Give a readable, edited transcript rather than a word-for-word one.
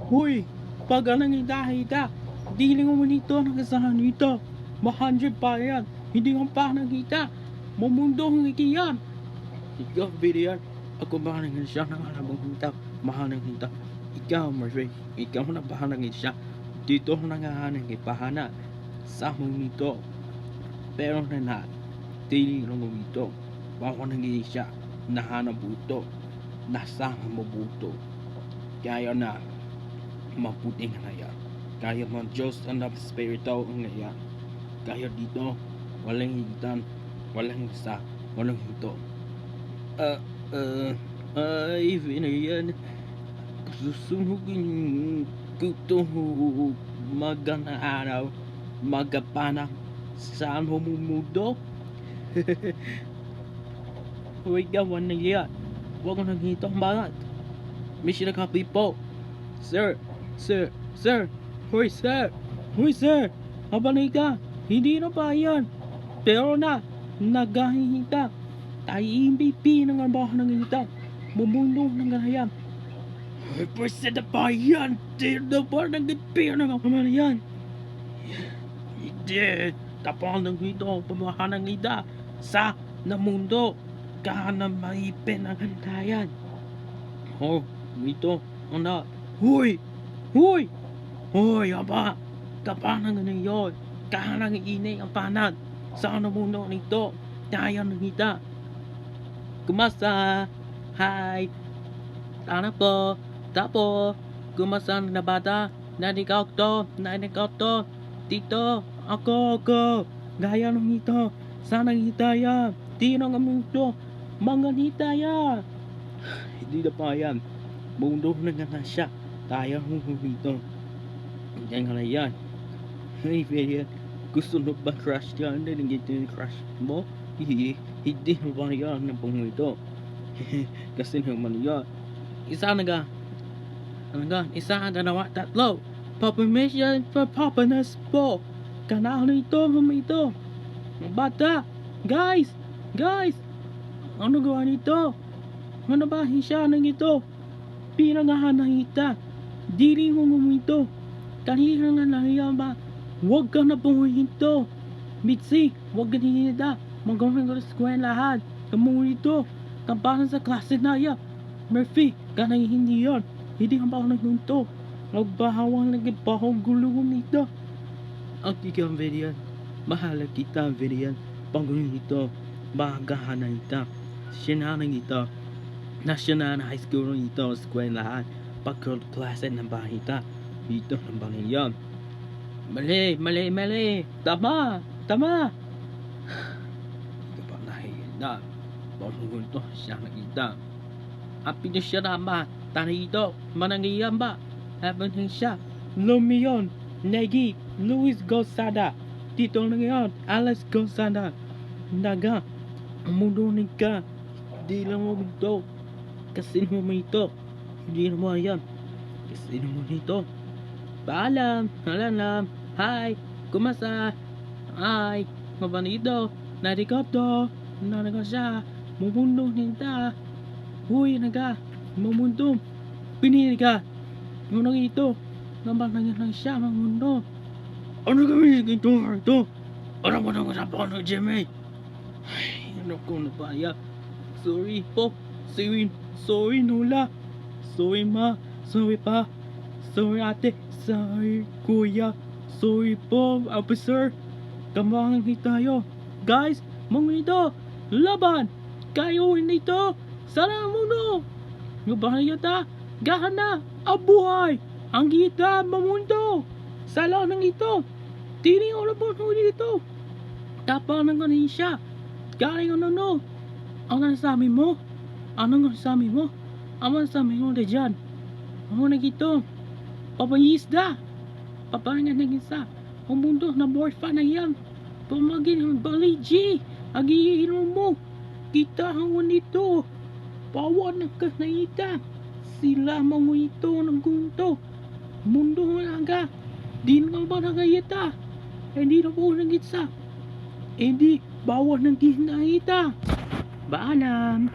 Hoy, pag anong hita-hita, di lang mo nito nakasahan nito. 100 pa yan. Hindi ko pa nakita. Mumundo ang ikiyan. Ikaw, Birian. Ako ba nang siya ng alabang hinta? Mahanang hinta. Ikaw, Murphy. Ikaw na bahanang siya. Dito ko nangahanang ipahana. Sa mong nito. Pero na tili lang mo ito. Bako nang siya. Nahanang buto. Nasama mo buto. Kaya na. Mabuting na yan. Kaya mo Diyos ang spirito ang ngayon. Kaya dito. Walang higitan. Walang isa. Walang hito. Ay, Vinayan, susunugin ko to magandang araw, magapanang saan mo mumudo? Huwag gawan na yan, huwag ko nang hito ang balat. Mission copy po. Sir, hoy sir, abanay ka, hindi na pa yan. Pero na, naghahinta. Tayo MVP ng arbahan ng ita. Bumulong ng ganayam. Ay, pwede na pa yan. Tira ba ng gipir ng kapaman yan? Hindi. Tapal ng ito. Pamahan ng ita. Sa na mundo. Kahanang maipin ang hantayan. Oh, ito. Ano? Huy! Aba. Tapal ng ganun yun. Kahanang iinay ang panan. Sa na mundo nito. Tayo ng ita. Kumasa? Hi! Ano po? Tapo? Kumasa na bata? Nanikaw to? Tito? Ako! Gaya ng ito! Sana hitaya! Di na nga mundo! Mga hitaya! Hindi na pa yan! Mundo na nga na siya! Tayo ng ito! Diyan nga na yan! Hey, Faya! Gusto na ba crush yan? Hindi yung crush mo? Hindi mo ba yan ng pong ito? Kasi naman yan. Isa na dalawa, tatlo. Papamisyan pa papanas po. Kanalo ito, mama ito. Bata, guys. Ano gawa nito? Ano ba siya ng ito? Pinangahan ng ita. Dili mo ito. Kanina nga lang ba? Huwag ka na pumunto. Mitzi, huwag ka ninita. Magawin ko sa eskwelahan. Kamu ito. Tampasan sa klase na ya. Murphy, kanay hindi yan. Hindi ka ba ako nagunto? Nagbahawang nagibahong gulungan nito. Ang tikang veriyan. Mahala kita ang veriyan. Pangulong ito. Bahagahan na ito. Sinanang ito. National high school ito. Eskwelahan. Pagkod klase ng bahita. Dito ng bangayan. Mali. Tama. Ito pa nahihinda. Pamunto siya nakita. Api na siya naman. Tanay ito. Manangiyan ba? Habang siya. Lumion. Negi. Luis Gonzaga. Dito na ngayon. Alex Gonzaga. Naga. Umununin ka. Hindi lang mo ito. Kasi mo ito. Hindi na mo yan. Kasi mo ito. Paalam. Hi. Kumasa. Hi. Mabanito. Narikopto. Nanaga siya. Mumundo ninta. Huy, naga. Mumundo. Pinili ka. Yung ito. Nambang nangyari siya. Mamundo. Ano kami ito? Ano mo nang usapan ng Jimmy? Ay, ano ko na ba ya? Sorry po. Sorry Nula. Sorry ma. Sorry pa. Sorry ate. Sorry kuya. Sorry po officer. Kamangan tayo. Guys, mga ito. Laban. Kayo ito. Sana ang mundo. Ngabahan yata. Gahana. Abuhay. Ang kita mamundo. Sala ng ito. Tini ko na po dito. Tapang ng kanin siya. Galing ano. Ang nasasabi mo? Anong nasasabi mo? Ang nasasabi mo na dyan. Ano na ito? Papayisda. Papanya na isa. Ang mundo na morpha na yan. Pamagin ang baliji. Agiinom mo. Kita ang nito. Pawan ng kanaita. Sila mga ito ng gunto. Mundo nga. Di na ba nagayita? Hindi na po nagitsa. Hindi. Bawan ng kinaita. Baalam.